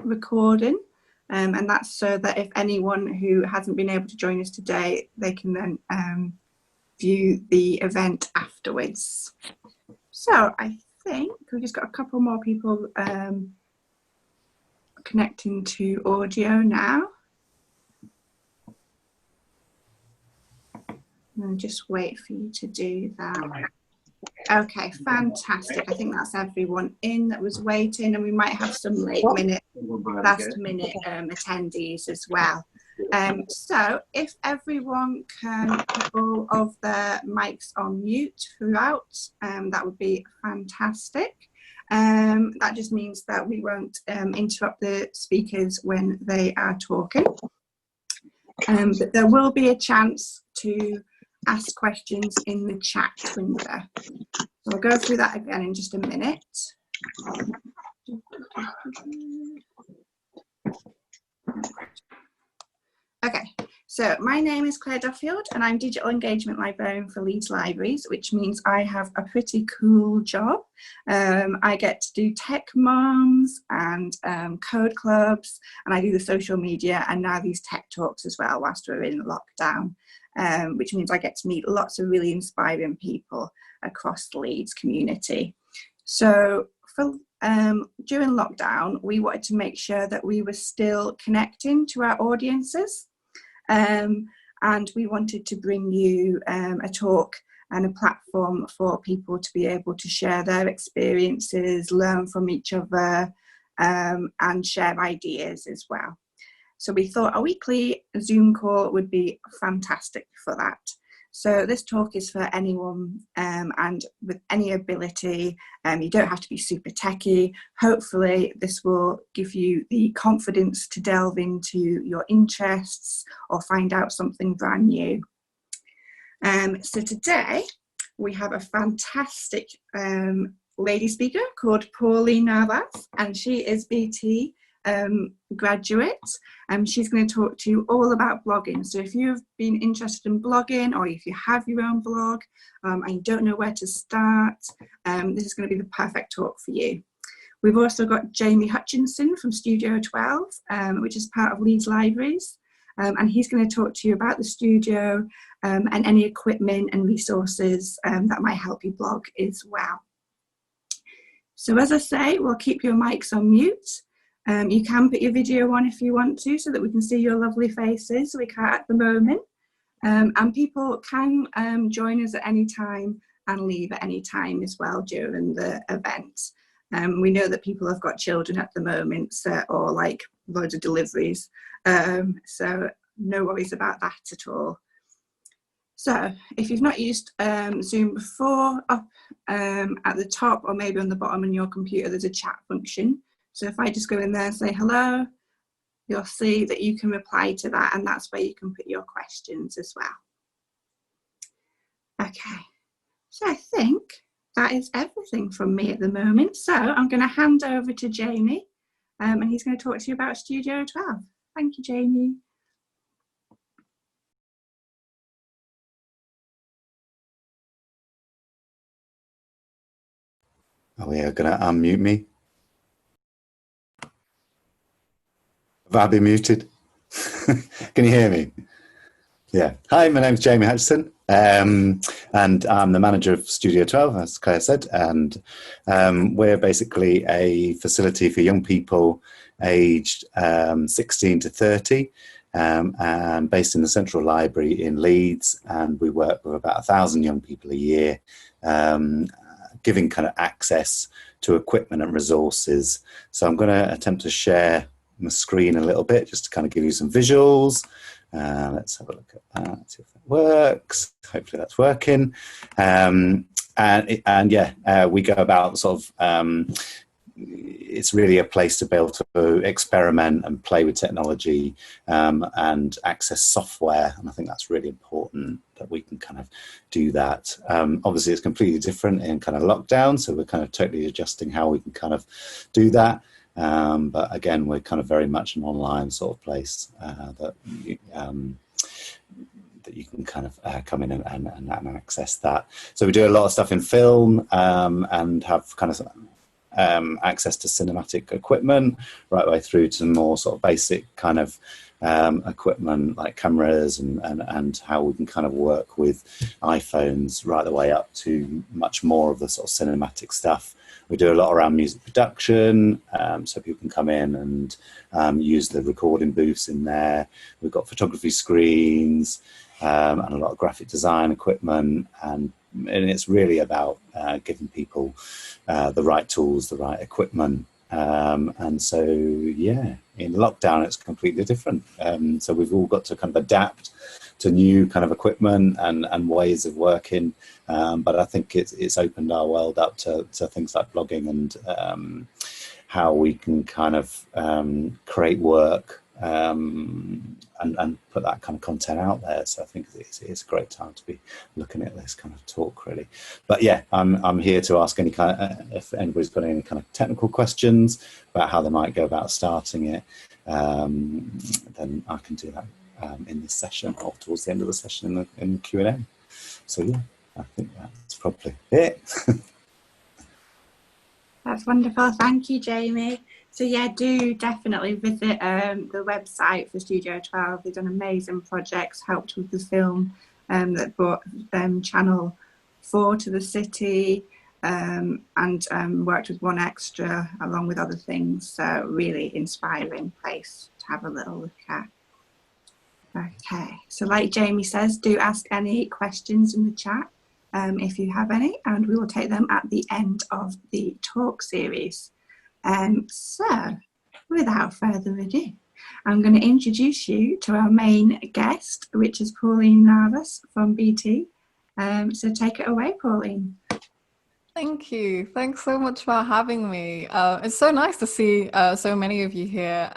recording, and that's so that if anyone who hasn't been able to join us today, they can then view the event afterwards. So I think we've just got a couple more people connecting to audio now. I'll just wait for you to do that. Okay, fantastic. I think that's everyone in that was waiting, and we might have some last minute attendees as well. So if everyone can put all of their mics on mute throughout, that would be fantastic. That just means that we won't interrupt the speakers when they are talking. But there will be a chance to ask questions in the chat window. So I'll go through that again in just a minute. Okay, so my name is Claire Duffield and I'm Digital Engagement Librarian for Leeds Libraries, which means I have a pretty cool job. I get to do tech moms and code clubs, and I do the social media and now these tech talks as well whilst we're in lockdown. Which means I get to meet lots of really inspiring people across the Leeds community. So during lockdown, we wanted to make sure that we were still connecting to our audiences, and we wanted to bring you a talk and a platform for people to be able to share their experiences, learn from each other, and share ideas as well. So we thought a weekly Zoom call would be fantastic for that. So this talk is for anyone and with any ability. You don't have to be super techie. Hopefully this will give you the confidence to delve into your interests or find out something brand new. So today we have a fantastic lady speaker called Pauline Narvas, and she is BT graduate. She's going to talk to you all about blogging. So if you've been interested in blogging, or if you have your own blog and you don't know where to start, this is going to be the perfect talk for you. We've also got Jamie Hutchinson from Studio 12, which is part of Leeds Libraries, and he's going to talk to you about the studio and any equipment and resources that might help you blog as well. So as I say, we'll keep your mics on mute. You can put your video on if you want to, so that we can see your lovely faces. We can't at the moment. And people can join us at any time and leave at any time as well during the event. We know that people have got children at the moment, so, or like loads of deliveries. So no worries about that at all. So if you've not used Zoom before, up at the top or maybe on the bottom on your computer, there's a chat function. So if I just go in there and say hello, you'll see that you can reply to that, and that's where you can put your questions as well. Okay, so I think that is everything from me at the moment. So I'm going to hand over to Jamie, and he's going to talk to you about Studio 12. Thank you, Jamie. Oh, yeah, going to unmute me. Have I been muted? Can you hear me? Yeah. Hi, my name's Jamie Hutchinson, and I'm the manager of Studio 12, as Claire said, and we're basically a facility for young people aged 16 to 30, and based in the Central Library in Leeds, and we work with about 1,000 young people a year, giving kind of access to equipment and resources. So I'm going to attempt to share my screen a little bit just to kind of give you some visuals. Let's have a look at that, see if that works. Hopefully that's working. And yeah, we go about sort of, it's really a place to be able to experiment and play with technology and access software. And I think that's really important that we can kind of do that. Obviously, it's completely different in kind of lockdown. So we're kind of totally adjusting how we can kind of do that. But again, we're kind of very much an online sort of place that you can kind of come in and access that. So we do a lot of stuff in film and have kind of access to cinematic equipment, right way through to more sort of basic kind of equipment like cameras and how we can kind of work with iPhones right the way up to much more of the sort of cinematic stuff. We do a lot around music production, so people can come in and use the recording booths in there. We've got photography screens and a lot of graphic design equipment, and it's really about giving people the right tools, the right equipment. And so, yeah, in lockdown, it's completely different. So we've all got to kind of adapt to new kind of equipment and ways of working. But I think it's opened our world up to things like blogging and how we can kind of create work and put that kind of content out there. So I think it's a great time to be looking at this kind of talk, really. But yeah, I'm here to ask any kind of, if anybody's got any kind of technical questions about how they might go about starting it, then I can do that in this session or towards the end of the session in the Q&A. So yeah, I think that's probably it. That's wonderful. Thank you, Jamie. So yeah, do definitely visit the website for Studio 12. They've done amazing projects, helped with the film that brought Channel 4 to the city, and worked with One Extra along with other things. So really inspiring place to have a little look at. Okay, so like Jamie says, do ask any questions in the chat if you have any, and we will take them at the end of the talk series. So, without further ado, I'm going to introduce you to our main guest, which is Pauline Narvas from BT. So take it away, Pauline. Thank you. Thanks so much for having me. It's so nice to see so many of you here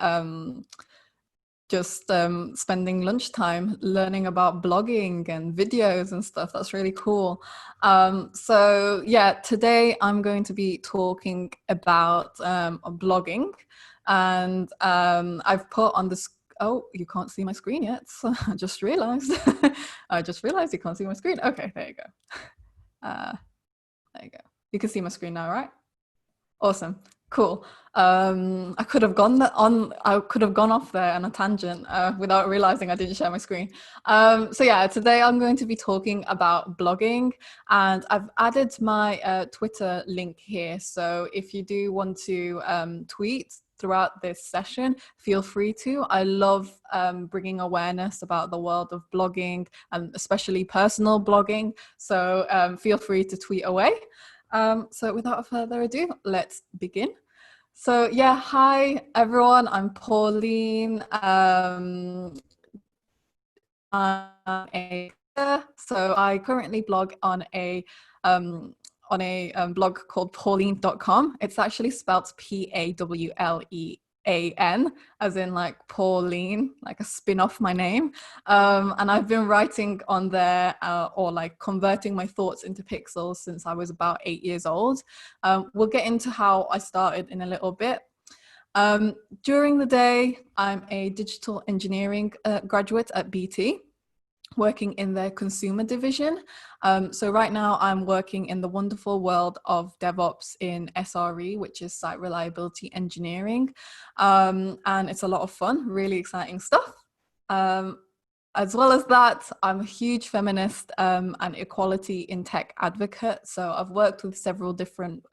just spending lunchtime learning about blogging and videos and stuff. That's really cool. So yeah, today I'm going to be talking about blogging, and I've put on this. Oh, you can't see my screen yet. So I just realized. I just realized you can't see my screen. Okay, there you go. There you go. You can see my screen now, right? Awesome. Cool. I could have gone off there on a tangent without realizing I didn't share my screen. So yeah, today I'm going to be talking about blogging, and I've added my Twitter link here. So if you do want to tweet throughout this session, feel free to. I love bringing awareness about the world of blogging, and especially personal blogging. So feel free to tweet away. So without further ado, let's begin. So yeah, hi everyone, I'm Pauline. I'm so I currently blog on a blog called Pauline.com. It's actually spelled Pawlean, as in like Pauline, like a spin off my name. And I've been writing on there or like converting my thoughts into pixels since I was about 8 years old. We'll get into how I started in a little bit. During the day, I'm a digital engineering graduate at BT, working in their consumer division. So right now I'm working in the wonderful world of DevOps in SRE, which is Site Reliability Engineering. And it's a lot of fun, really exciting stuff. As well as that, I'm a huge feminist and equality in tech advocate. So I've worked with several different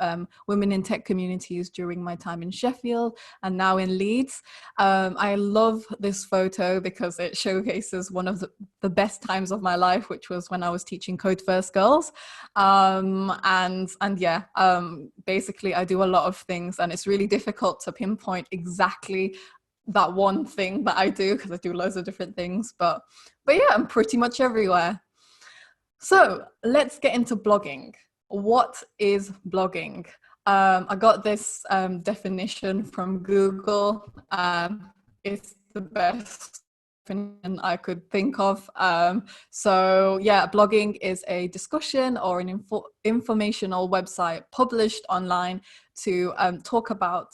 women in tech communities during my time in Sheffield and now in Leeds. I love this photo because it showcases one of the best times of my life, which was when I was teaching Code First Girls. And yeah, basically I do a lot of things, and it's really difficult to pinpoint exactly that one thing that I do because I do loads of different things, but yeah, I'm pretty much everywhere. So let's get into blogging. What is blogging? I got this definition from Google. It's the best definition I could think of. So yeah, blogging is a discussion or an informational website published online to talk about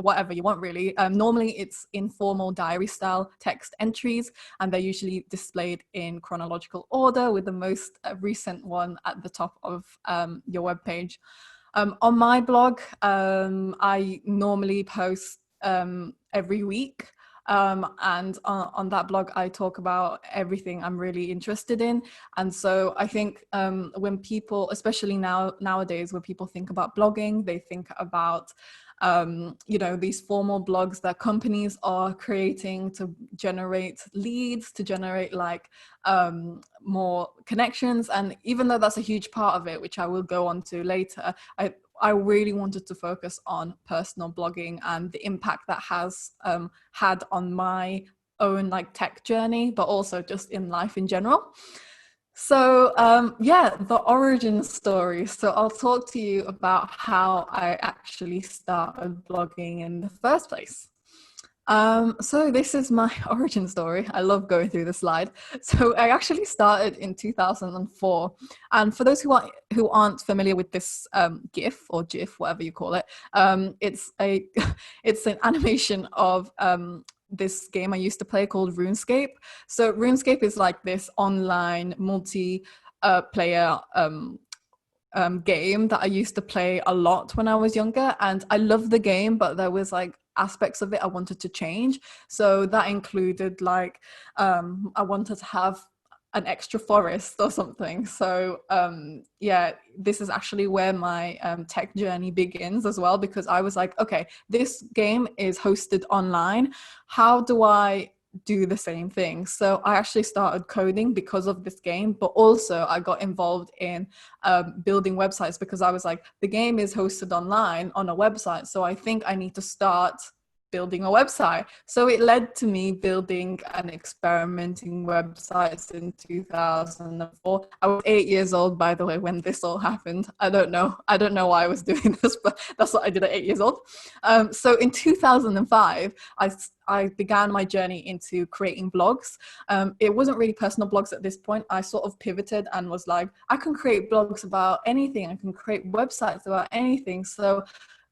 whatever you want, really. Normally it's informal diary style text entries, and they're usually displayed in chronological order with the most recent one at the top of your webpage. On my blog, I normally post every week. And on that blog, I talk about everything I'm really interested in. And so I think when people, especially nowadays, when people think about blogging, they think about these formal blogs that companies are creating to generate leads, to generate like more connections. And even though that's a huge part of it, which I will go on to later, I really wanted to focus on personal blogging and the impact that has had on my own like tech journey, but also just in life in general. So the origin story. So I'll talk to you about how I actually started blogging in the first place. So this is my origin story. I love going through the slide. So I actually started in 2004. And for those who aren't familiar with this GIF or GIF, whatever you call it, it's an animation of this game I used to play called RuneScape. So RuneScape is like this online multi-player game that I used to play a lot when I was younger, and I loved the game, but there was like aspects of it I wanted to change. So that included like I wanted to have an extra forest or something. So this is actually where my tech journey begins as well, because I was like, okay, this game is hosted online. How do I do the same thing? So I actually started coding because of this game, but also I got involved in building websites, because I was like, the game is hosted online on a website, so I think I need to start building a website. So it led to me building and experimenting websites in 2004. I was 8 years old, by the way, when this all happened. I don't know why I was doing this, but that's what I did at 8 years old. So in 2005, I began my journey into creating blogs. It wasn't really personal blogs at this point. I sort of pivoted and was like, I can create blogs about anything. I can create websites about anything. So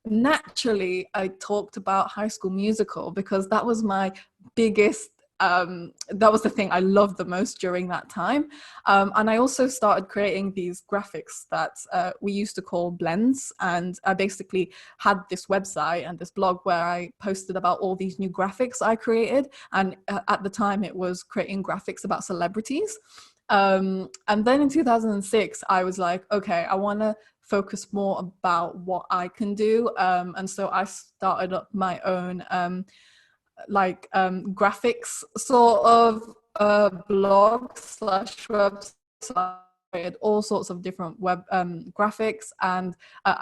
naturally, I talked about High School Musical, because that was my biggest, that was the thing I loved the most during that time. And I also started creating these graphics that we used to call blends. And I basically had this website and this blog where I posted about all these new graphics I created. And at the time, it was creating graphics about celebrities. And then in 2006, I was like, okay, I want to focus more about what I can do. And so I started up my own graphics sort of blog / website, all sorts of different web graphics. And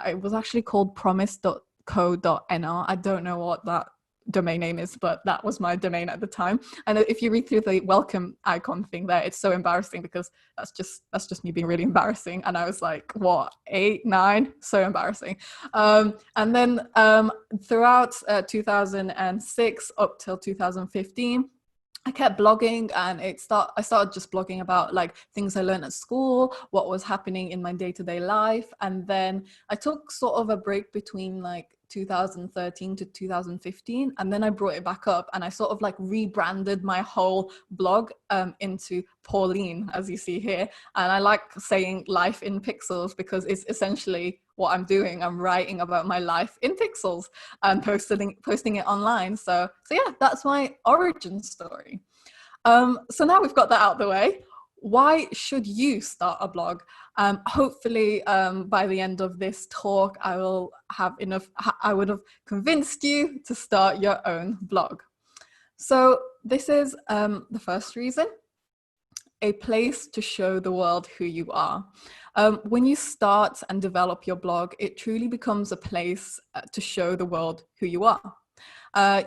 it was actually called promise.co.nr. I don't know what that domain name is, but that was my domain at the time. And if you read through the welcome icon thing there, it's so embarrassing, because that's just me being really embarrassing. And I was like, what, 8, 9, so embarrassing. And then throughout 2006 up till 2015, I kept blogging, and I started just blogging about like things I learned at school, what was happening in my day-to-day life. And then I took sort of a break between like 2013 to 2015, and then I brought it back up, and I sort of like rebranded my whole blog into Pauline, as you see here. And I like saying life in pixels, because it's essentially what I'm doing. I'm writing about my life in pixels and posting it online. So yeah, that's my origin story. So now we've got that out of the way, why should you start a blog? Hopefully by the end of this talk, I would have convinced you to start your own blog. So this is the first reason: a place to show the world who you are. When you start and develop your blog, it truly becomes a place to show the world who you are.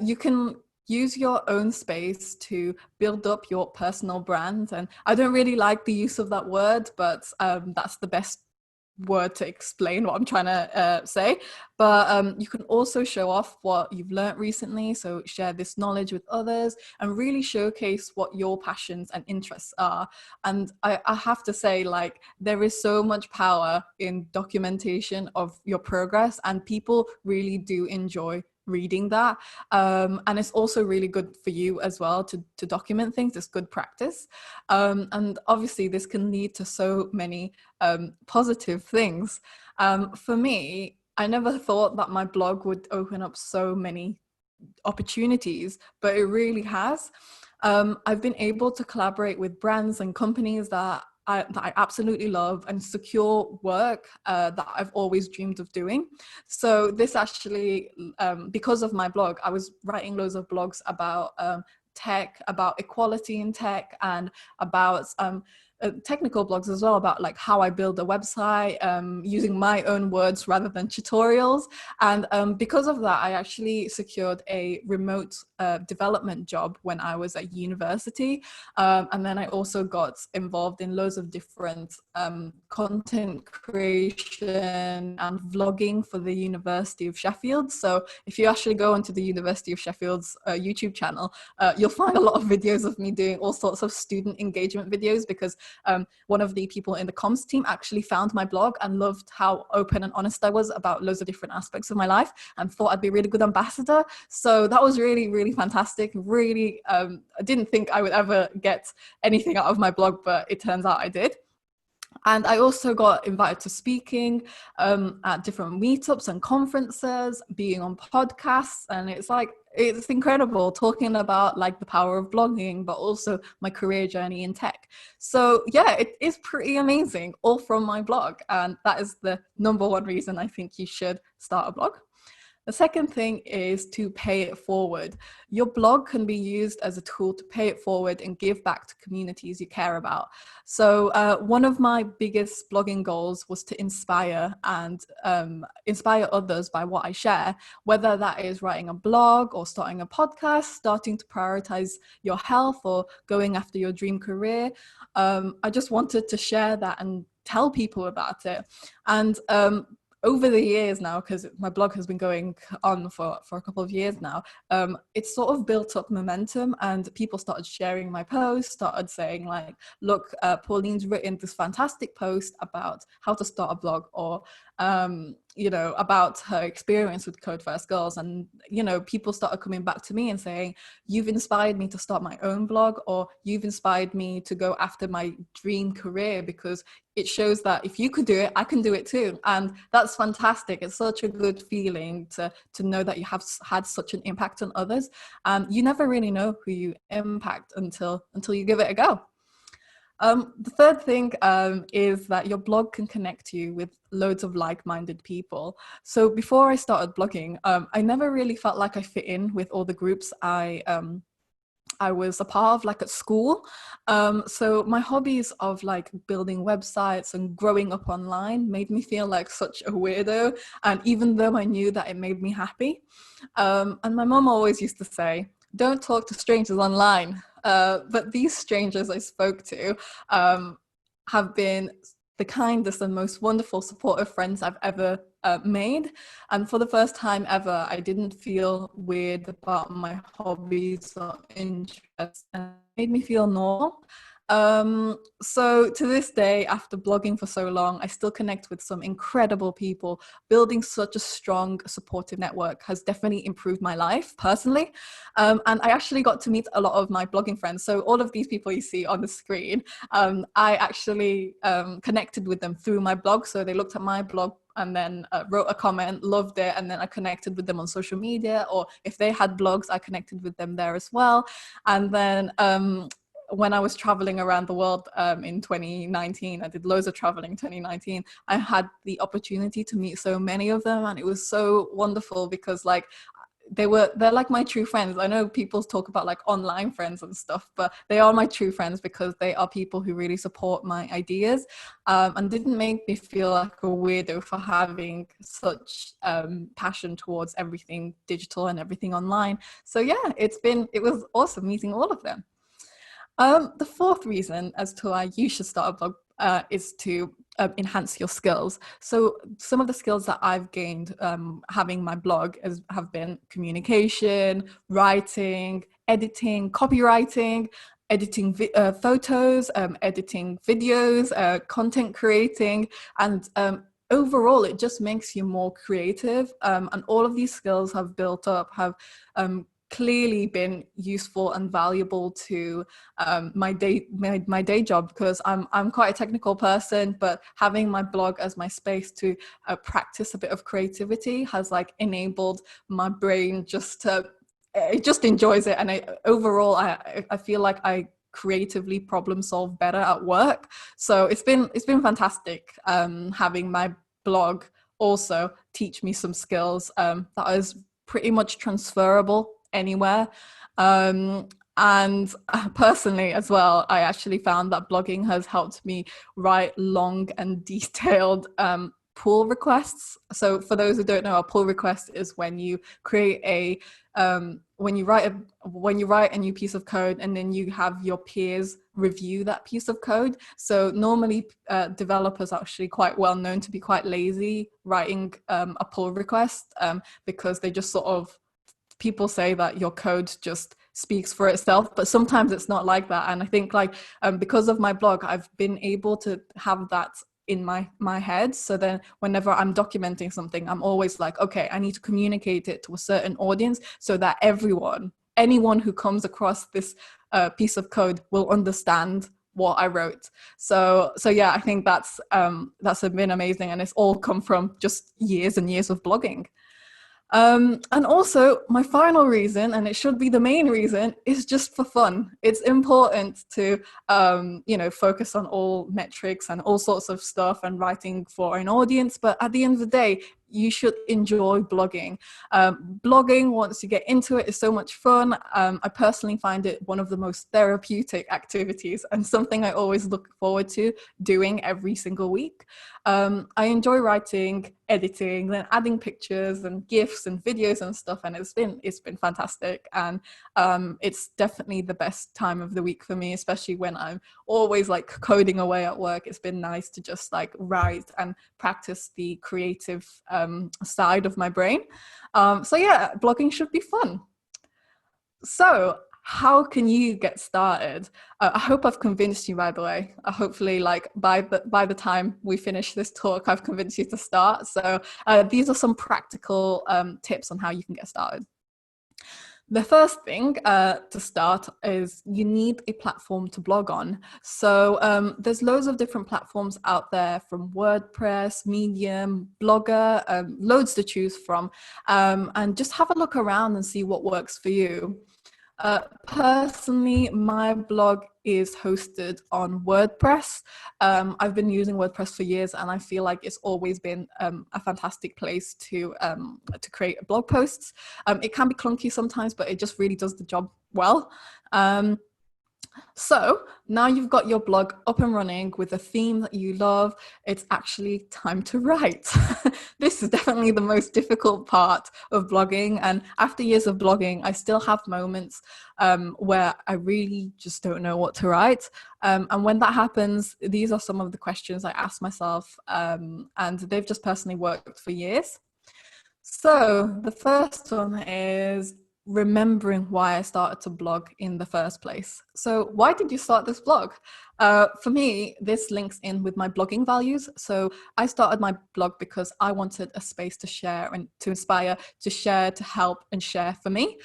You can use your own space to build up your personal brand. And I don't really like the use of that word, but that's the best word to explain what I'm trying to say. But you can also show off what you've learned recently. So share this knowledge with others and really showcase what your passions and interests are. And I have to say, like, there is so much power in documentation of your progress, and people really do enjoy reading that. And it's also really good for you as well to document things. It's good practice. And obviously this can lead to so many positive things. For me, I never thought that my blog would open up so many opportunities, but it really has. I've been able to collaborate with brands and companies that I absolutely love and secure work that I've always dreamed of doing. So this actually, because of my blog, I was writing loads of blogs about tech, about equality in tech, and about technical blogs as well, about like how I build a website using my own words rather than tutorials. And because of that, I actually secured a remote development job when I was at university. And then I also got involved in loads of different content creation and vlogging for the University of Sheffield. So if you actually go onto the University of Sheffield's YouTube channel, you'll find a lot of videos of me doing all sorts of student engagement videos, because one of the people in the comms team actually found my blog and loved how open and honest I was about loads of different aspects of my life, and thought I'd be a really good ambassador. So that was really, really fantastic. Really, I didn't think I would ever get anything out of my blog, but it turns out I did. And I also got invited to speaking at different meetups and conferences, being on podcasts. And it's incredible talking about like the power of blogging, but also my career journey in tech. So yeah, it is pretty amazing, all from my blog. And that is the number one reason I think you should start a blog. The second thing is to pay it forward. Your blog can be used as a tool to pay it forward and give back to communities you care about. So one of my biggest blogging goals was to inspire others by what I share, whether that is writing a blog or starting a podcast, starting to prioritize your health, or going after your dream career. I just wanted to share that and tell people about it. And over the years now, because my blog has been going on for a couple of years now, it's sort of built up momentum, and people started sharing my posts, started saying like, look, Pauline's written this fantastic post about how to start a blog, or about her experience with Code First Girls. And people started coming back to me and saying, you've inspired me to start my own blog, or you've inspired me to go after my dream career, because it shows that if you could do it, I can do it too. And that's fantastic. It's such a good feeling to know that you have had such an impact on others. You never really know who you impact until you give it a go. The third thing is that your blog can connect you with loads of like-minded people. So before I started blogging, I never really felt like I fit in with all the groups I was a part of, like at school. So my hobbies of like building websites and growing up online made me feel like such a weirdo. And even though I knew that it made me happy, and my mom always used to say, don't talk to strangers online. But these strangers I spoke to have been the kindest and most wonderful, supportive friends I've ever made. And for the first time ever, I didn't feel weird about my hobbies or interests, and it made me feel normal. So to this day, after blogging for so long, I still connect with some incredible people. Building such a strong, supportive network has definitely improved my life personally. And I actually got to meet a lot of my blogging friends. So all of these people you see on the screen, I actually connected with them through my blog. So they looked at my blog and then wrote a comment, loved it, and then I connected with them on social media, or if they had blogs, I connected with them there as well. And then when I was traveling around the world in 2019, I did loads of traveling in 2019, I had the opportunity to meet so many of them, and it was so wonderful because like they're like my true friends. I know people talk about like online friends and stuff, but they are my true friends because they are people who really support my ideas and didn't make me feel like a weirdo for having such passion towards everything digital and everything online. So yeah, it was awesome meeting all of them. The fourth reason as to why you should start a blog is to enhance your skills. So some of the skills that I've gained having my blog have been communication, writing, editing, copywriting, editing photos, editing videos, content creating, and overall it just makes you more creative, and all of these skills have built up, have clearly been useful and valuable to my day job, because I'm quite a technical person, but having my blog as my space to practice a bit of creativity has like enabled my brain just to, it just enjoys it, and overall I feel like I creatively problem solve better at work. So it's been fantastic having my blog also teach me some skills that is pretty much transferable anywhere. And personally as well, I actually found that blogging has helped me write long and detailed pull requests. So for those who don't know, a pull request is when you create a when you write a new piece of code, and then you have your peers review that piece of code. So normally developers are actually quite well known to be quite lazy writing a pull request, because they just sort of, people say that your code just speaks for itself, but sometimes it's not like that. And I think like because of my blog, I've been able to have that in my head. So then whenever I'm documenting something, I'm always like, okay, I need to communicate it to a certain audience so that anyone who comes across this piece of code will understand what I wrote. So yeah, I think that's been amazing, and it's all come from just years and years of blogging. And also my final reason, and it should be the main reason, is just for fun. It's important to focus on all metrics and all sorts of stuff and writing for an audience, but at the end of the day, you should enjoy blogging. Blogging, once you get into it, is so much fun. I personally find it one of the most therapeutic activities, and something I always look forward to doing every single week. I enjoy writing, editing, then adding pictures and GIFs and videos and stuff, and it's been fantastic. And it's definitely the best time of the week for me, especially when I'm always like coding away at work. It's been nice to just like write and practice the creative side of my brain. So yeah, blogging should be fun. So how can you get started? I hope I've convinced you, by the way. Hopefully, like by the time we finish this talk, I've convinced you to start. So these are some practical tips on how you can get started. The first thing to start is you need a platform to blog on. So there's loads of different platforms out there, from WordPress, Medium, Blogger, loads to choose from. And just have a look around and see what works for you. Personally, my blog is hosted on WordPress. I've been using WordPress for years, and I feel like it's always been a fantastic place to create blog posts. It can be clunky sometimes, but it just really does the job well. So now you've got your blog up and running with a theme that you love, it's actually time to write. This is definitely the most difficult part of blogging. And after years of blogging, I still have moments where I really just don't know what to write. And when that happens, these are some of the questions I ask myself, and they've just personally worked for years. So the first one is remembering why I started to blog in the first place. So why did you start this blog? For me, this links in with my blogging values. So I started my blog because I wanted a space to share and to inspire, to share, to help and share for me.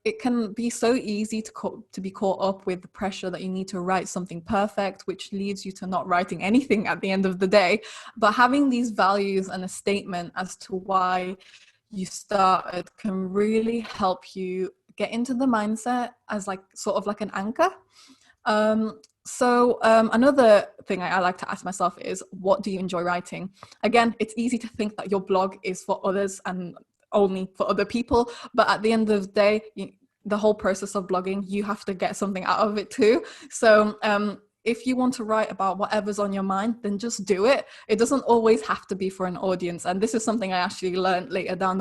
It can be so easy to be caught up with the pressure that you need to write something perfect, which leads you to not writing anything at the end of the day. But having these values and a statement as to why you started can really help you get into the mindset as like sort of like an anchor. So another thing I like to ask myself is, what do you enjoy writing? Again, it's easy to think that your blog is for others and only for other people, but at the end of the day, the whole process of blogging, you have to get something out of it too. So if you want to write about whatever's on your mind, then just do it. It doesn't always have to be for an audience. And this is something I actually learned later down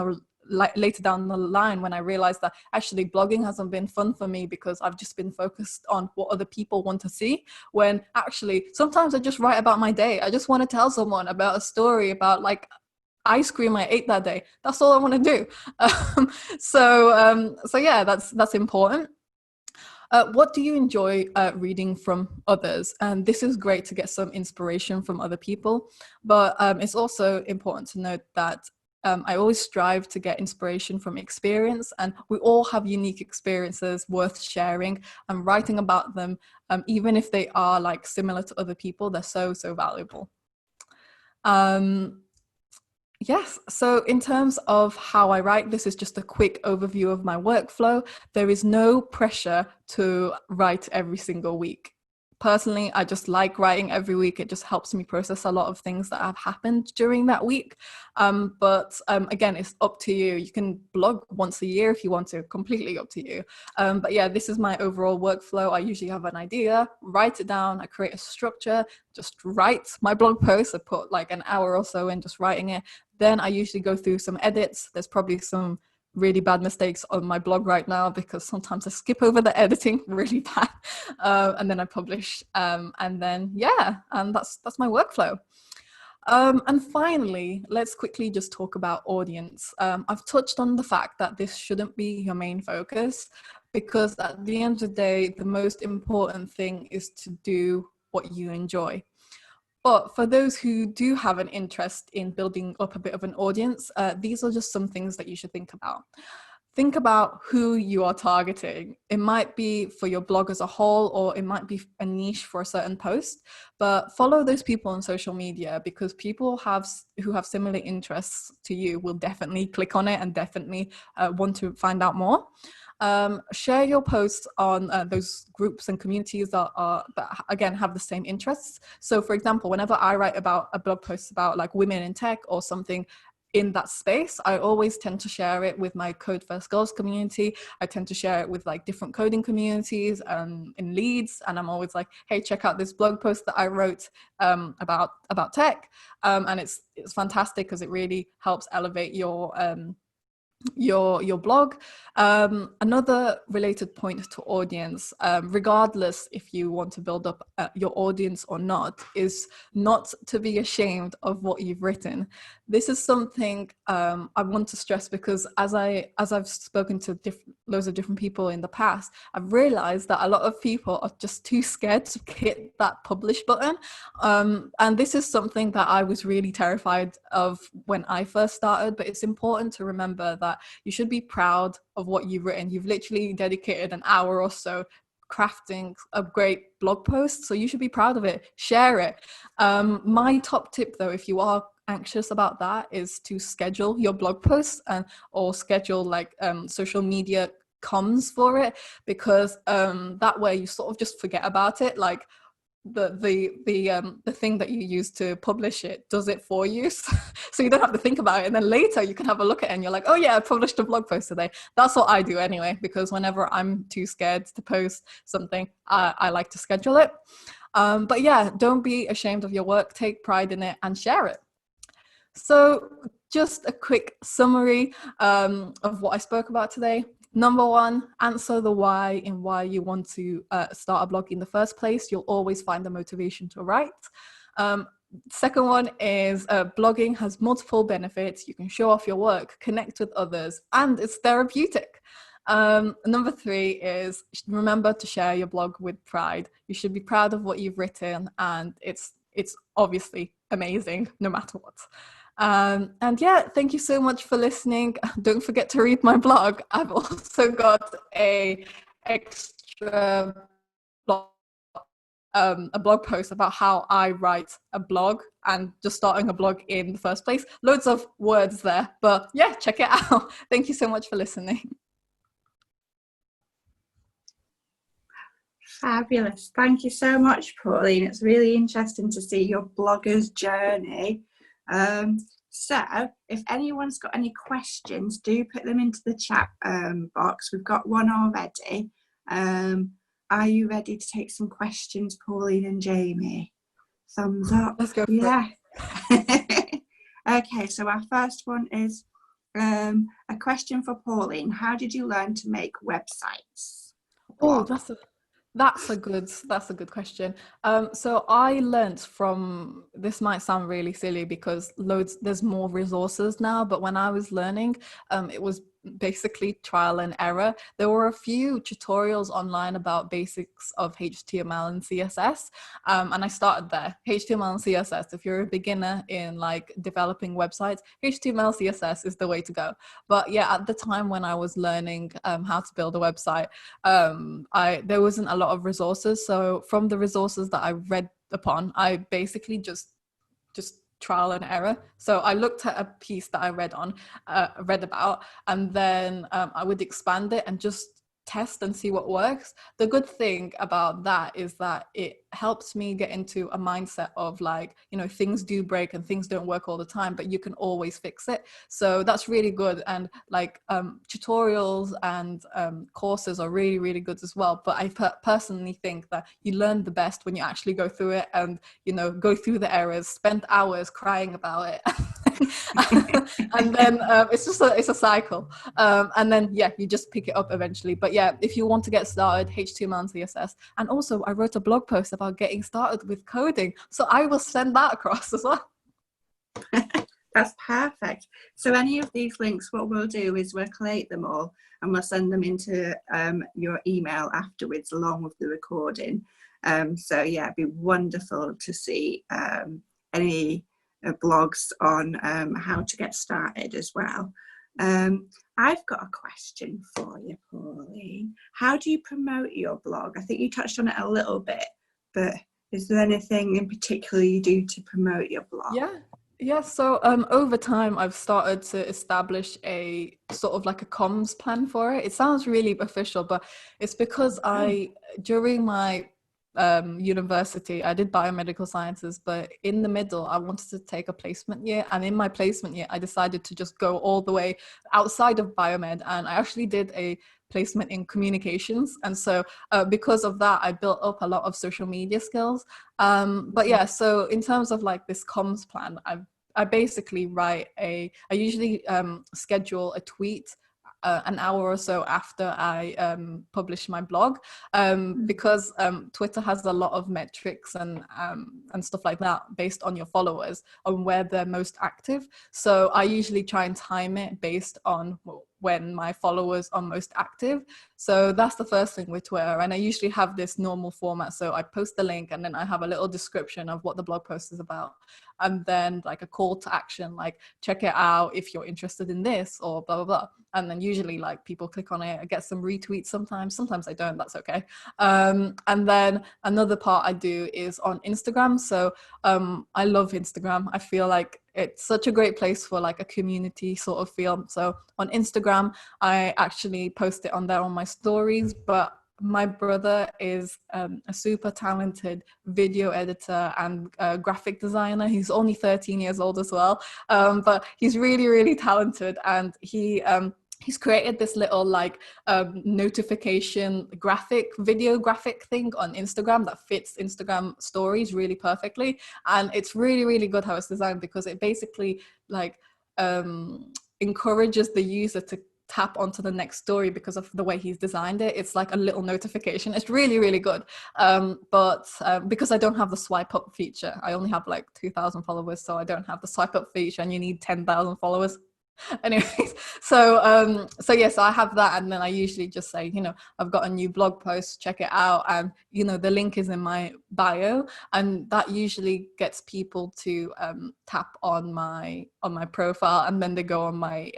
later down the line when I realized that actually blogging hasn't been fun for me because I've just been focused on what other people want to see, when actually sometimes I just write about my day. I just want to tell someone about a story about like ice cream I ate that day. That's all I want to do. So yeah, that's important. What do you enjoy reading from others? And this is great to get some inspiration from other people, but it's also important to note that I always strive to get inspiration from experience, and we all have unique experiences worth sharing, and writing about them, even if they are like similar to other people, they're so valuable. Yes, so in terms of how I write, this is just a quick overview of my workflow. There is no pressure to write every single week. Personally, I just like writing every week. It just helps me process a lot of things that have happened during that week. But again, it's up to you. You can blog once a year if you want to, completely up to you. But yeah, this is my overall workflow. I usually have an idea, write it down, I create a structure, just write my blog post. I put like an hour or so in just writing it. Then I usually go through some edits. There's probably some really bad mistakes on my blog right now because sometimes I skip over the editing really bad, and then I publish, and then yeah, and that's my workflow. And finally, let's quickly just talk about audience. I've touched on the fact that this shouldn't be your main focus, because at the end of the day, the most important thing is to do what you enjoy. But for those who do have an interest in building up a bit of an audience, these are just some things that you should think about. Think about who you are targeting. It might be for your blog as a whole, or it might be a niche for a certain post, but follow those people on social media, because people who have similar interests to you will definitely click on it and definitely want to find out more. Share your posts on those groups and communities that again have the same interests. So for example, whenever I write about a blog post about like women in tech or something in that space, I always tend to share it with my Code First Girls community. I tend to share it with like different coding communities in Leeds, and I'm always like, hey, check out this blog post that I wrote about tech, and it's fantastic because it really helps elevate your blog. Another related point to audience, regardless if you want to build up your audience or not, is not to be ashamed of what you've written. This is something I want to stress, because as I've spoken to loads of different people in the past, I've realized that a lot of people are just too scared to hit that publish button, and this is something that I was really terrified of when I first started. But it's important to remember that you should be proud of what you've written. You've literally dedicated an hour or so crafting a great blog post, so you should be proud of it. Share it. My top tip though, if you are anxious about that, is to schedule your blog posts or schedule like social media comms for it, because that way you sort of just forget about it. Like the thing that you use to publish it does it for you, so you don't have to think about it, and then later you can have a look at it and you're like, oh yeah, I published a blog post today. That's what I do anyway, because whenever I'm too scared to post something, I like to schedule it. But yeah, don't be ashamed of your work, take pride in it and share it. So just a quick summary of what I spoke about today. Number one, answer the why in why you want to start a blog in the first place. You'll always find the motivation to write. Second one is blogging has multiple benefits. You can show off your work, connect with others, and it's therapeutic. Number three is remember to share your blog with pride. You should be proud of what you've written, and it's obviously amazing no matter what. And yeah, thank you so much for listening. Don't forget to read my blog. I've also got a extra blog, a blog post about how I write a blog and just starting a blog in the first place. Loads of words there, but yeah, check it out. Thank you so much for listening. Fabulous. Thank you so much, Pauline. It's really interesting to see your blogger's journey. So if anyone's got any questions, do put them into the chat box. We've got one already. Are you ready to take some questions, Pauline and Jamie? Thumbs up. Let's go for it. Okay, so our first one is, A question for Pauline. How did you learn to make websites? Oh, that's a good question. So I learnt from, this might sound really silly because there's more resources now, but when I was learning, it was basically trial and error. There were a few tutorials online about basics of HTML and CSS, and I started there. HTML and CSS, if you're a beginner in like developing websites, HTML, CSS is the way to go. But yeah, at the time when I was learning how to build a website, there wasn't a lot of resources. So from the resources that I read upon, I basically just trial and error. So I looked at a piece that I read about, and then I would expand it and just test and see what works. The good thing about that is that it helps me get into a mindset of like, you know, things do break and things don't work all the time, but you can always fix it. So that's really good. And like tutorials and courses are really, really good as well. But I personally think that you learn the best when you actually go through it and, you know, go through the errors, spend hours crying about it. And then it's a cycle, and then you just pick it up eventually. But yeah, if you want to get started, HTML and CSS. And also I wrote a blog post about getting started with coding, so I will send that across as well. That's perfect. So any of these links, what we'll do is we'll collate them all and we'll send them into your email afterwards along with the recording. So yeah, it'd be wonderful to see any blogs on how to get started as well. I've got a question for you, Pauline. How do you promote your blog? I think you touched on it a little bit, but is there anything in particular you do to promote your blog? Yeah. So over time, I've started to establish a sort of like a comms plan for it. It sounds really official, but it's because during my university, I did biomedical sciences, but in the middle I wanted to take a placement year, and in my placement year I decided to just go all the way outside of biomed, and I actually did a placement in communications. And so because of that, I built up a lot of social media skills. But yeah, so in terms of like this comms plan, I basically I usually schedule a tweet an hour or so after I publish my blog, because Twitter has a lot of metrics and stuff like that based on your followers, on where they're most active. So I usually try and time it based on when my followers are most active. So that's the first thing with Twitter. And I usually have this normal format. So I post the link and then I have a little description of what the blog post is about. And then like a call to action, like check it out if you're interested in this or blah, blah, blah. And then usually like people click on it. I get some retweets sometimes I don't, that's okay. And then another part I do is on Instagram. So I love Instagram. I feel like it's such a great place for like a community sort of feel. So on Instagram, I actually post it on there on my stories, but my brother is a super talented video editor and graphic designer. He's only 13 years old as well, but he's really, really talented, and he's created this little like notification video graphic thing on Instagram that fits Instagram stories really perfectly. And it's really, really good how it's designed, because it basically like encourages the user to tap onto the next story because of the way he's designed it. It's like a little notification. It's really, really good. But because I don't have the swipe up feature, I only have like 2,000 followers, so I don't have the swipe up feature, and you need 10,000 followers. Anyways, so yes, I have that, and then I usually just say, you know, I've got a new blog post, check it out, and you know, the link is in my bio, and that usually gets people to tap on my profile, and then they go on my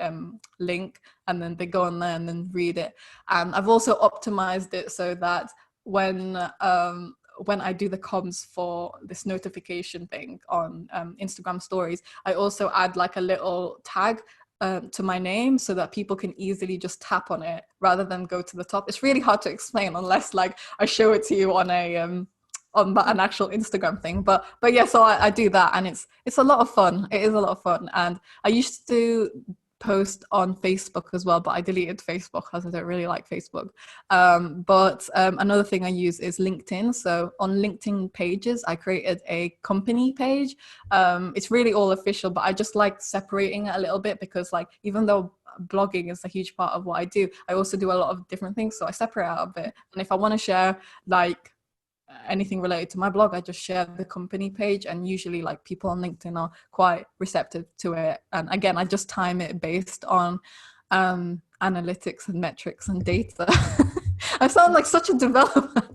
link, and then they go on there and then read it. And I've also optimized it so that when I do the comms for this notification thing on Instagram stories, I also add like a little tag to my name so that people can easily just tap on it rather than go to the top. It's really hard to explain unless like I show it to you on an actual Instagram thing. But yeah, so I do that, and it's a lot of fun. It is a lot of fun. And I used to post on Facebook as well, but I deleted Facebook because I don't really like Facebook. But another thing I use is LinkedIn. So on LinkedIn pages, I created a company page. It's really all official, but I just like separating it a little bit because, like, even though blogging is a huge part of what I do, I also do a lot of different things. So I separate out a bit. And if I want to share like anything related to my blog, I just share the company page, and usually like people on LinkedIn are quite receptive to it. And again, I just time it based on analytics and metrics and data. I sound like such a developer.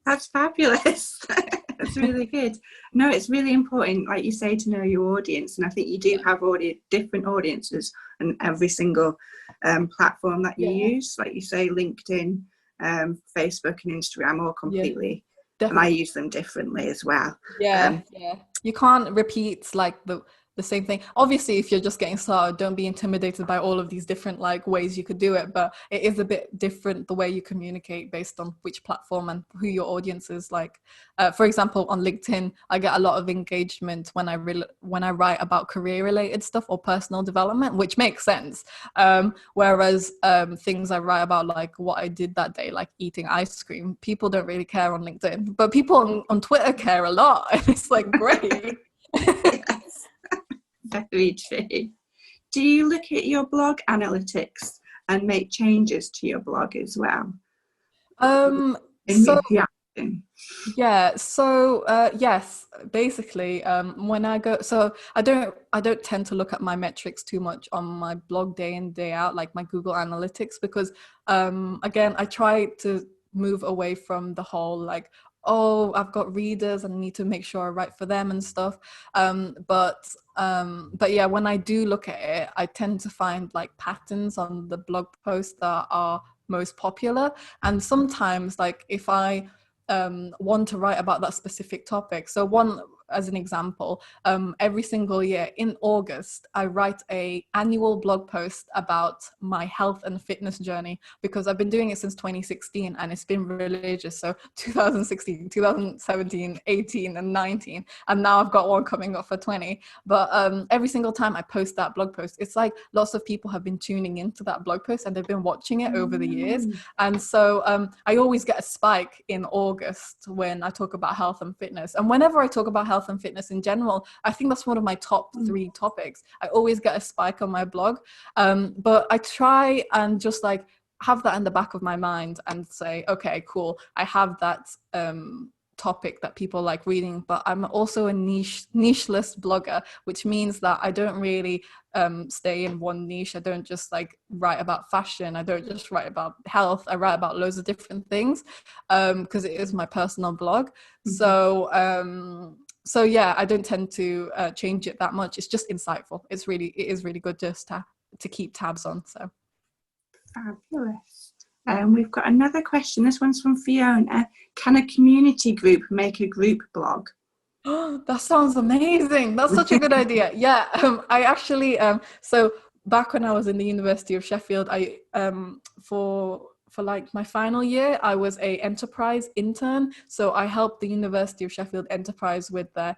That's fabulous. That's really good. No, it's really important, like you say, to know your audience, and I think you do have different audiences on every single platform that you use. Like you say, LinkedIn, Facebook and Instagram, all completely, and I use them differently as well. You can't repeat like the same thing. Obviously, if you're just getting started, don't be intimidated by all of these different like ways you could do it, but it is a bit different the way you communicate based on which platform and who your audience is. Like for example, on LinkedIn, I get a lot of engagement when I write about career related stuff or personal development, which makes sense, whereas things I write about, like what I did that day, like eating ice cream, people don't really care on LinkedIn, but people on Twitter care a lot. And it's like, great. Yes. Very true. Do you look at your blog analytics and make changes to your blog as well? Yes, basically when I go, so I don't tend to look at my metrics too much on my blog day in day out, like my Google Analytics, because again, I try to move away from the whole like, oh, I've got readers and I need to make sure I write for them and stuff. But yeah, when I do look at it, I tend to find like patterns on the blog posts that are most popular. And sometimes, like if I want to write about that specific topic, so one as an example, every single year in August, I write an annual blog post about my health and fitness journey, because I've been doing it since 2016 and it's been religious. So 2016, 2017, 18 and 19. And now I've got one coming up for 20. But every single time I post that blog post, it's like lots of people have been tuning into that blog post and they've been watching it over the years. And so I always get a spike in August when I talk about health and fitness. And whenever I talk about health and fitness in general, I think that's one of my top 3 topics. I always get a spike on my blog. But I try and just like have that in the back of my mind and say, okay, cool, I have that topic that people like reading, but I'm also a nicheless blogger, which means that I don't really stay in one niche. I don't just like write about fashion. I don't just write about health. I write about loads of different things because it is my personal blog. So yeah, I don't tend to change it that much. It's just insightful. It is really good just to keep tabs on. So fabulous. We've got another question. This one's from Fiona. Can a community group make a group blog? Oh, that sounds amazing. That's such a good idea. Yeah, I actually so back when I was in the University of Sheffield, I for like my final year, I was a enterprise intern. So I helped the University of Sheffield Enterprise with their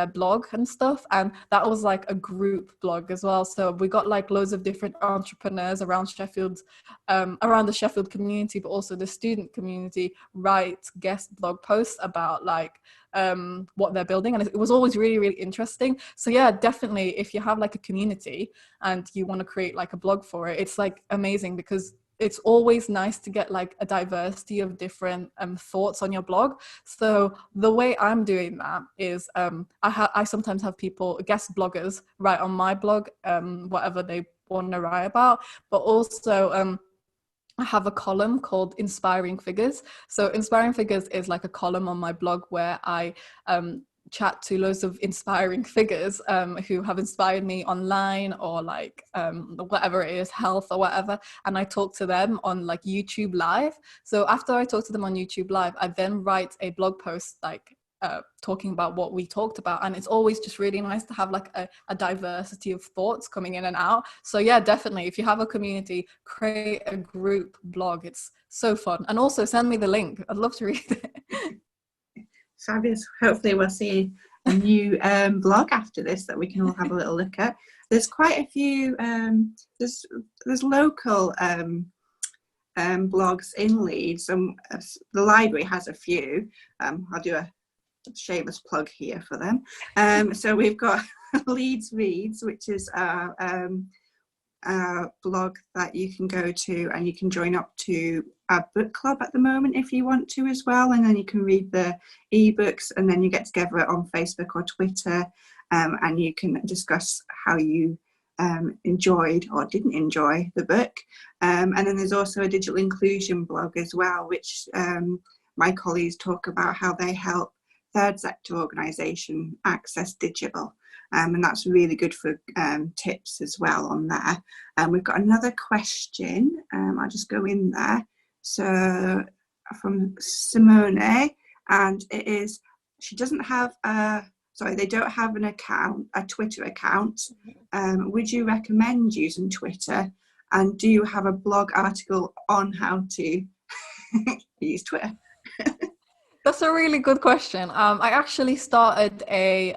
blog and stuff. And that was like a group blog as well. So we got like loads of different entrepreneurs around Sheffield, around the Sheffield community, but also the student community, write guest blog posts about like what they're building. And it was always really, really interesting. So yeah, definitely if you have like a community and you want to create like a blog for it, it's like amazing, because it's always nice to get like a diversity of different thoughts on your blog. So the way I'm doing that is I sometimes have people, guest bloggers, write on my blog whatever they want to write about, but also I have a column called Inspiring Figures. So Inspiring Figures is like a column on my blog where I chat to loads of inspiring figures who have inspired me online or like whatever it is, health or whatever, and I talk to them on like YouTube Live. So after I talk to them on YouTube Live, I then write a blog post like talking about what we talked about, and it's always just really nice to have like a diversity of thoughts coming in and out. So yeah, definitely if you have a community, create a group blog. It's so fun. And also send me the link, I'd love to read it. Fabulous. Hopefully we'll see a new blog after this that we can all have a little look at. there's quite a few, there's local blogs in Leeds, and the library has a few. I'll do a shameless plug here for them. So we've got Leeds Reads, which is a blog that you can go to, and you can join up to a book club at the moment if you want to as well, and then you can read the ebooks, and then you get together on Facebook or Twitter, and you can discuss how you enjoyed or didn't enjoy the book. And then there's also a digital inclusion blog as well, which my colleagues talk about how they help third sector organisation access digital, and that's really good for tips as well on there. We've got another question. I'll just go in there. So from Simone, and it is, she doesn't have they don't have an account, a Twitter account. Would you recommend using Twitter? And do you have a blog article on how to use Twitter? That's a really good question. I actually started a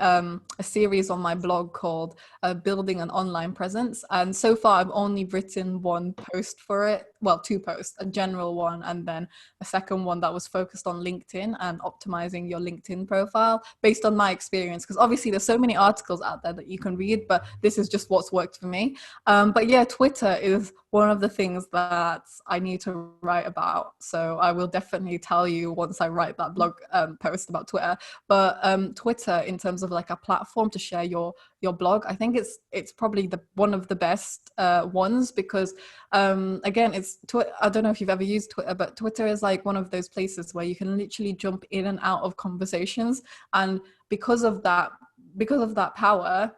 series on my blog called Building an Online Presence. And so far, I've only written one post for it. Well, two posts, a general one, and then a second one that was focused on LinkedIn and optimizing your LinkedIn profile based on my experience. Because obviously there's so many articles out there that you can read, but this is just what's worked for me. But yeah, Twitter is one of the things that I need to write about. So I will definitely tell you once I write that blog post about Twitter. But Twitter, in terms of like a platform to share your blog, I think it's probably one of the best ones, because again, I don't know if you've ever used Twitter, but Twitter is like one of those places where you can literally jump in and out of conversations, and because of that power,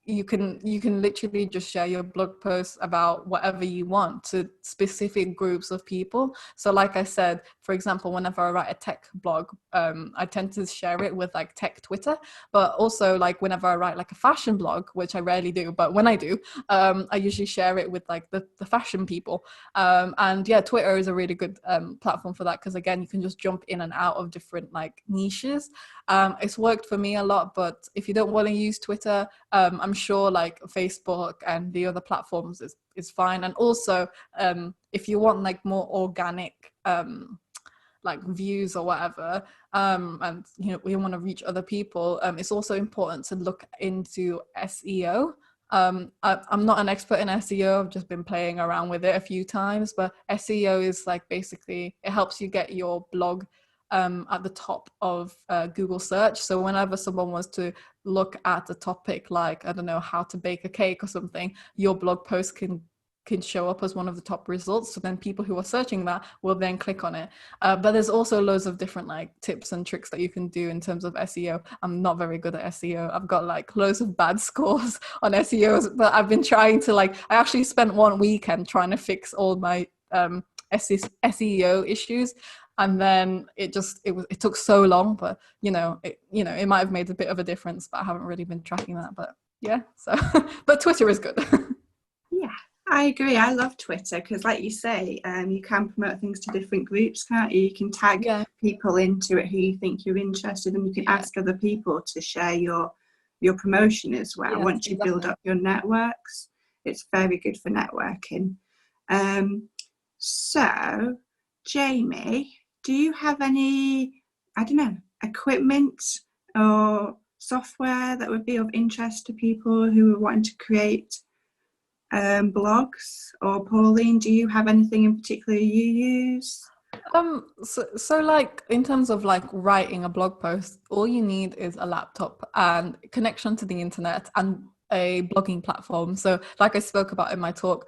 you can literally just share your blog posts about whatever you want to specific groups of people. So like I said, for example, whenever I write a tech blog, I tend to share it with like tech Twitter, but also like whenever I write like a fashion blog, which I rarely do, but when I do, I usually share it with like the fashion people. And yeah, Twitter is a really good platform for that, because again, you can just jump in and out of different like niches. It's worked for me a lot, but if you don't want to use Twitter, I'm sure like Facebook and the other platforms is fine. And also, if you want like more organic like views or whatever, and you know, we want to reach other people, it's also important to look into SEO. I'm not an expert in SEO. I've just been playing around with it a few times, but SEO is like basically it helps you get your blog at the top of Google search. So whenever someone wants to look at a topic like, I don't know, how to bake a cake or something, your blog post can show up as one of the top results. So then people who are searching that will then click on it. But there's also loads of different like tips and tricks that you can do in terms of SEO. I'm not very good at SEO. I've got like loads of bad scores on SEOs, but I've been trying to I actually spent one weekend trying to fix all my SEO issues. And then it took so long, but it might have made a bit of a difference, but I haven't really been tracking that. But yeah, so but Twitter is good. Yeah, I agree. I love Twitter because, like you say, you can promote things to different groups, can't you? You can tag people into it who you think you're interested in, and you can ask other people to share your promotion as well. Once you build up your networks, it's very good for networking. So, Jamie, do you have any, I don't know, equipment or software that would be of interest to people who are wanting to create blogs? Or Pauline, do you have anything in particular you use? So like in terms of like writing a blog post, all you need is a laptop and connection to the internet and a blogging platform. So like I spoke about in my talk,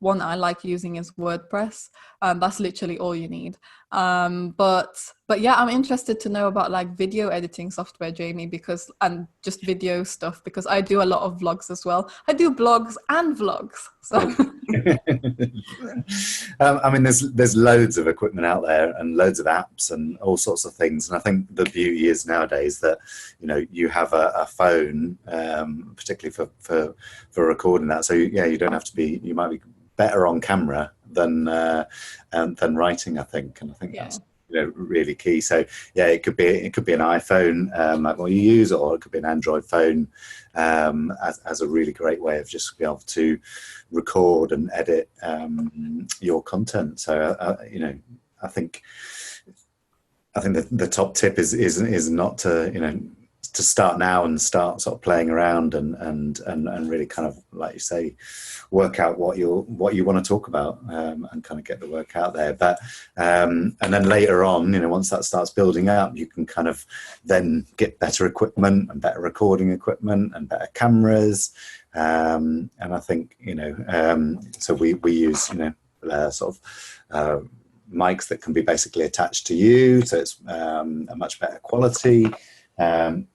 one I like using is WordPress. That's literally all you need. But yeah, I'm interested to know about like video editing software, Jamie, and just video stuff, because I do a lot of vlogs as well. I do blogs and vlogs. So I mean, there's loads of equipment out there and loads of apps and all sorts of things. And I think the beauty is nowadays that, you have a phone, particularly for recording that. So yeah, you don't have to be, you might be better on camera than writing, I think. And I think really key. So yeah, it could be an iPhone like what you use, or it could be an Android phone as a really great way of just be able to record and edit your content. So I think the top tip is not to to start now and start sort of playing around and really kind of, like you say, work out what you want to talk about and kind of get the work out there. But and then later on, once that starts building up, you can kind of then get better equipment and better recording equipment and better cameras. And I think so we use sort of mics that can be basically attached to you, so it's a much better quality.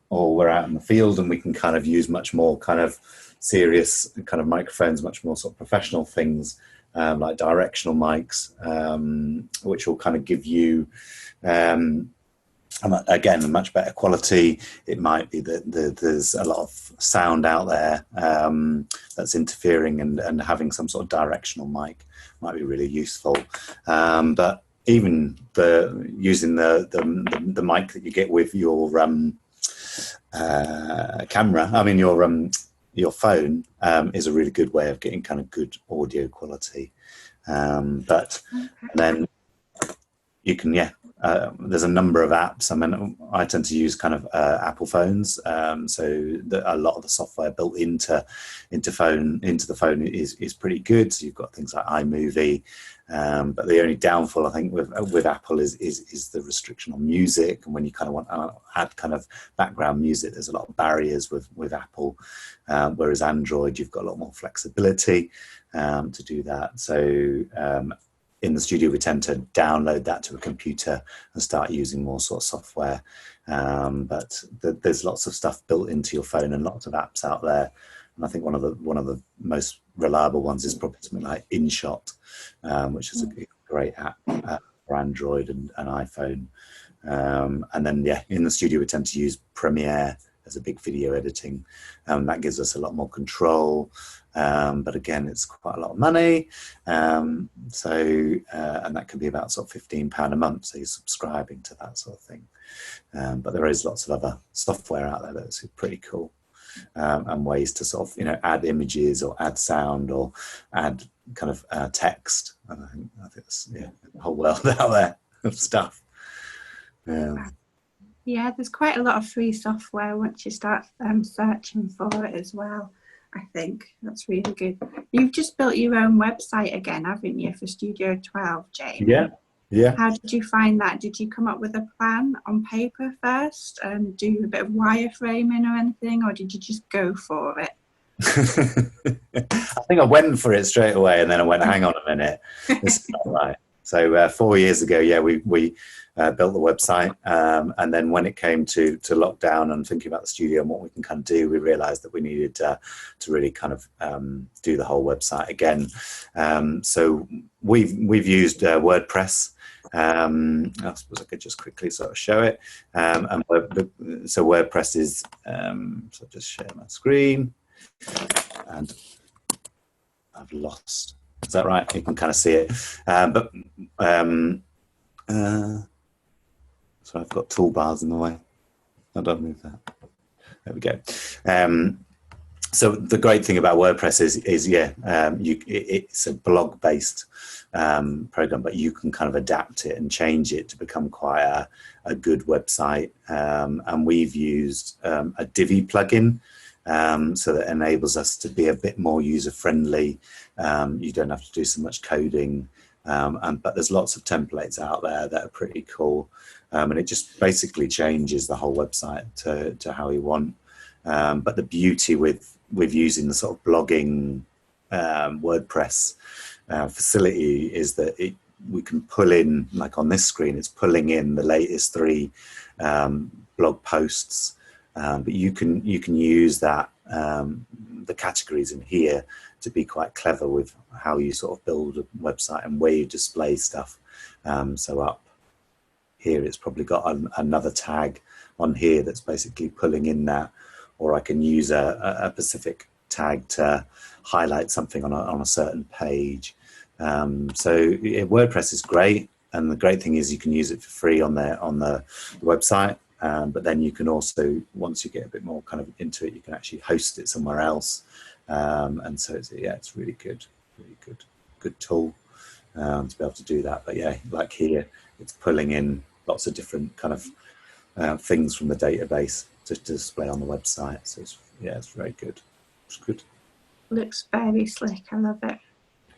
Or we're out in the field and we can kind of use much more kind of serious kind of microphones, much more sort of professional things, like directional mics, which will kind of give you, again, a much better quality. It might be that there's a lot of sound out there that's interfering, and having some sort of directional mic might be really useful. But even using the mic that you get with your camera, I mean your phone, is a really good way of getting kind of good audio quality. But then you can, there's a number of apps. I mean, I tend to use kind of Apple phones, so a lot of the software built into the phone is pretty good. So you've got things like iMovie, but the only downfall I think with Apple is the restriction on music. And when you kind of want to add kind of background music, there's a lot of barriers with Apple, whereas Android, you've got a lot more flexibility to do that. So in the studio, we tend to download that to a computer and start using more sort of software. But there's lots of stuff built into your phone and lots of apps out there. And I think one of the most reliable ones is probably something like InShot, which is a great app for Android and iPhone. And then, in the studio, we tend to use Premiere as a big video editing. That gives us a lot more control. But again, it's quite a lot of money. And that can be about sort of £15 a month. So you're subscribing to that sort of thing. But there is lots of other software out there that's pretty cool. And ways to sort of, add images or add sound or add kind of text. And I think it's a whole world out there of stuff. Yeah, there's quite a lot of free software once you start searching for it as well. I think that's really good. You've just built your own website again, haven't you, for Studio 12, James? Yeah. How did you find that? Did you come up with a plan on paper first and do a bit of wireframing or anything, or did you just go for it? I think I went for it straight away, and then I went, hang on a minute, this is not right. So 4 years ago, we built the website, and then when it came to lockdown and thinking about the studio and what we can kind of do, we realized that we needed to really kind of do the whole website again. So we've used WordPress. I suppose I could just quickly sort of show it. So WordPress is, so I'll just share my screen, and I've lost. Is that right? You can kind of see it. So I've got toolbars in the way. I don't move that. There we go. So the great thing about WordPress is it's a blog-based program, but you can kind of adapt it and change it to become quite a good website. And we've used a Divi plugin, so that enables us to be a bit more user-friendly. You don't have to do so much coding, but there's lots of templates out there that are pretty cool. And it just basically changes the whole website to how you want. But the beauty with using the sort of blogging WordPress facility is that we can pull in, like on this screen, it's pulling in the latest 3 blog posts. But you can use that, the categories in here, to be quite clever with how you sort of build a website and where you display stuff. So up here, it's probably got another tag on here that's basically pulling in that, or I can use a specific tag to highlight something on a certain page. So WordPress is great. and the great thing is you can use it for free on the website. But then you can also, once you get a bit more kind of into it, you can actually host it somewhere else. And so it's really good tool to be able to do that. But yeah, like here, it's pulling in lots of different kind of things from the database to display on the website. So it's very good. It's good. Looks very slick. I love it.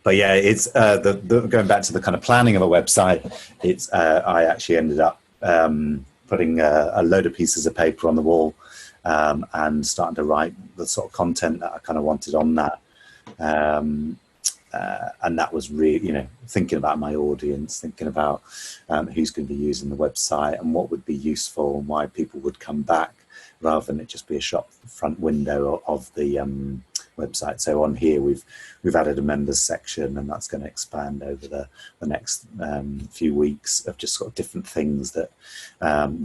But yeah, it's going back to the kind of planning of a website. It's I actually ended up putting a load of pieces of paper on the wall and starting to write the sort of content that I kind of wanted on that. And that was really, thinking about my audience, thinking about who's going to be using the website and what would be useful and why people would come back, rather than it just be a shop front window of the website. So on here we've added a members section, and that's going to expand over the next few weeks of just sort of different things that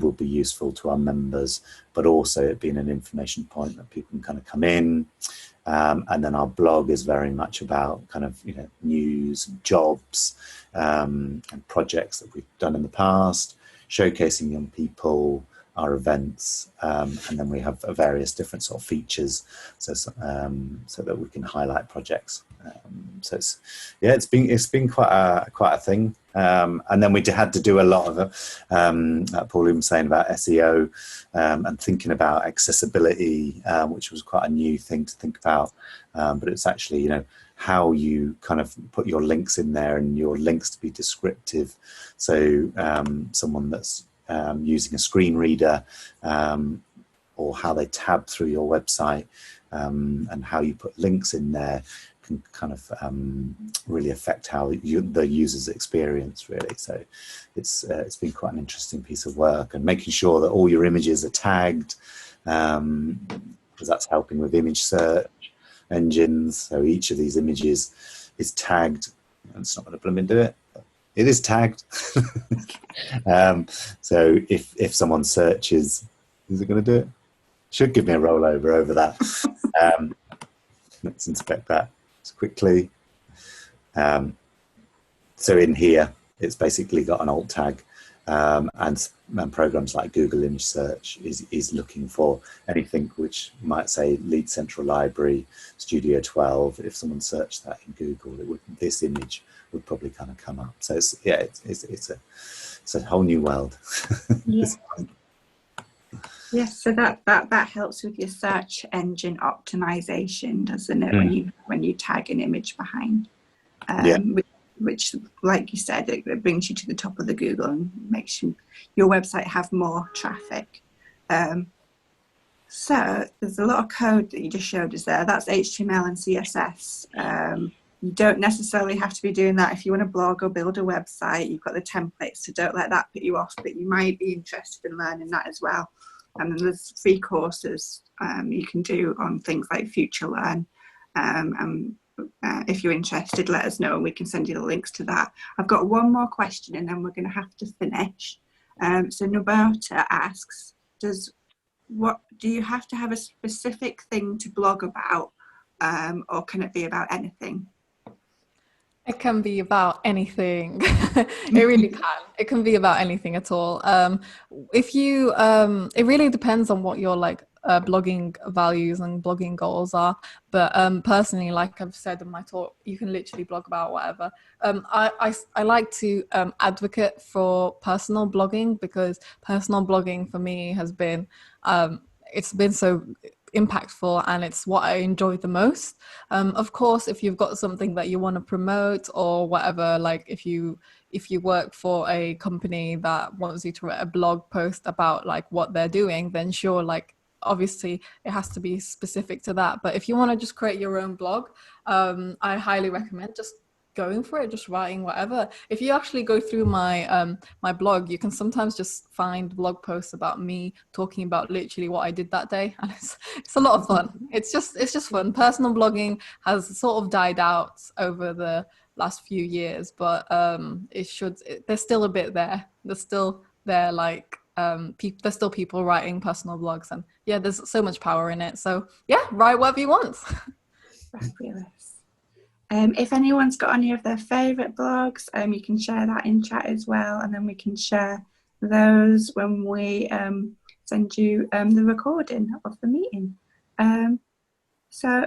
will be useful to our members, but also it being an information point that people can kind of come in. And then our blog is very much about kind of news, jobs, and projects that we've done in the past, showcasing young people, our events, and then we have various different sort of features, so that we can highlight projects. So it's been quite a thing. And then we had to do a lot of Pauline was saying about SEO and thinking about accessibility, which was quite a new thing to think about. But it's actually how you kind of put your links in there, and your links to be descriptive. So someone that's using a screen reader, or how they tab through your website, and how you put links in there can kind of really affect how the user's experience, really. So it's been quite an interesting piece of work, and making sure that all your images are tagged, because that's helping with image search engines. So each of these images is tagged, and it's not going to blooming do it. It is tagged. So if someone searches, is it going to do it? Should give me a rollover over that. Let's inspect that quickly. So in here, it's basically got an alt tag, and programs like Google Image Search is looking for anything which might say Leeds Central Library, Studio 12. If someone searched that in Google, this image would probably kind of come up. So it's a whole new world. Yeah. Yes, so that helps with your search engine optimization, doesn't it? When you tag an image behind, which, like you said, it brings you to the top of the Google and makes your website have more traffic. So there's a lot of code that you just showed us there. That's HTML and CSS. You don't necessarily have to be doing that if you want to blog or build a website. You've got the templates, so don't let that put you off, but you might be interested in learning that as well. And then there's free courses you can do on things like Future Learn. And if you're interested, let us know and we can send you the links to that. I've got one more question and then we're going to have to finish. So Roberta asks, do you have to have a specific thing to blog about, or can it be about anything? It can be about anything. It really can. It can be about anything at all. If you, it really depends on what your blogging values and blogging goals are. But personally, like I've said in my talk, you can literally blog about whatever. I like to advocate for personal blogging, because personal blogging for me has been, it's been so impactful, and it's what I enjoy the most. Of course, if you've got something that you want to promote or whatever, like if you work for a company that wants you to write a blog post about like what they're doing, then sure, like obviously it has to be specific to that. But if you want to just create your own blog, I highly recommend just going for it, just writing whatever. If you actually go through my my blog, you can sometimes just find blog posts about me talking about literally what I did that day, and it's a lot of fun. It's just fun. Personal blogging has sort of died out over the last few years, but there's still a bit there. There's still there, like there's still people writing personal blogs, and yeah, there's so much power in it. So yeah, write whatever you want. Fabulous. If anyone's got any of their favourite blogs, you can share that in chat as well, and then we can share those when we send you the recording of the meeting. So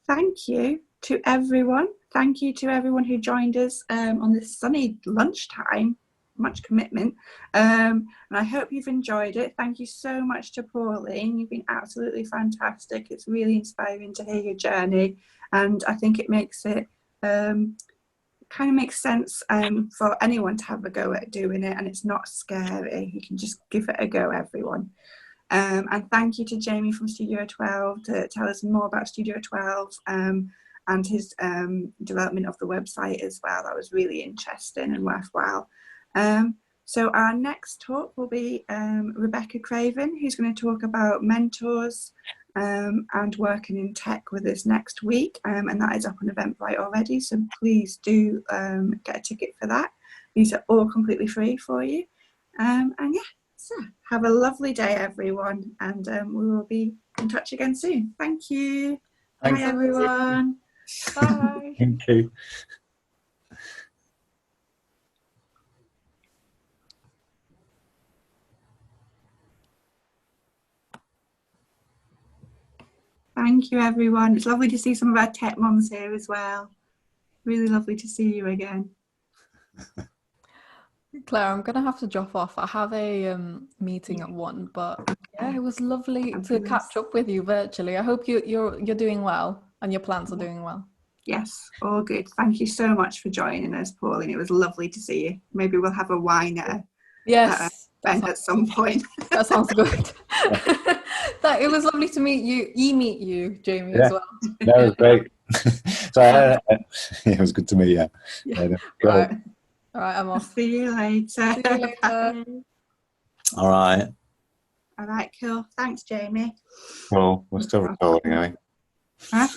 thank you to everyone. Thank you to everyone who joined us on this sunny lunchtime. Much commitment, and I hope you've enjoyed it. Thank you so much to Pauline. You've been absolutely fantastic. It's really inspiring to hear your journey, and I think it makes it kind of makes sense for anyone to have a go at doing it, and it's not scary. You can just give it a go, everyone. And thank you to Jamie from Studio 12 to tell us more about Studio 12 and his development of the website as well. That was really interesting and worthwhile. So our next talk will be Rebecca Craven, who's going to talk about mentors and working in tech with us next week, and that is up on Eventbrite already, so please do get a ticket for that. These are all completely free for you, and yeah, so have a lovely day, everyone, and we will be in touch again soon. Thank you. Thanks. Bye, everyone. Bye. Thank you. Thank you, everyone. It's lovely to see some of our tech moms here as well. Really lovely to see you again. Claire, I'm gonna have to drop off. I have a meeting at 1, but yeah, it was lovely to catch up with you virtually. I hope you're doing well and your plants are doing well. Yes, all good. Thank you so much for joining us, Pauline. It was lovely to see you. Maybe we'll have a wine at at some point. That sounds good. It was lovely to meet you. Meet you, Jamie, as well. That was great. So it was good to meet you. Yeah. Right. All right, I'm off. See you later. See you later. All right. All right, cool. Thanks, Jamie. Well, we're still recording, are we? Huh?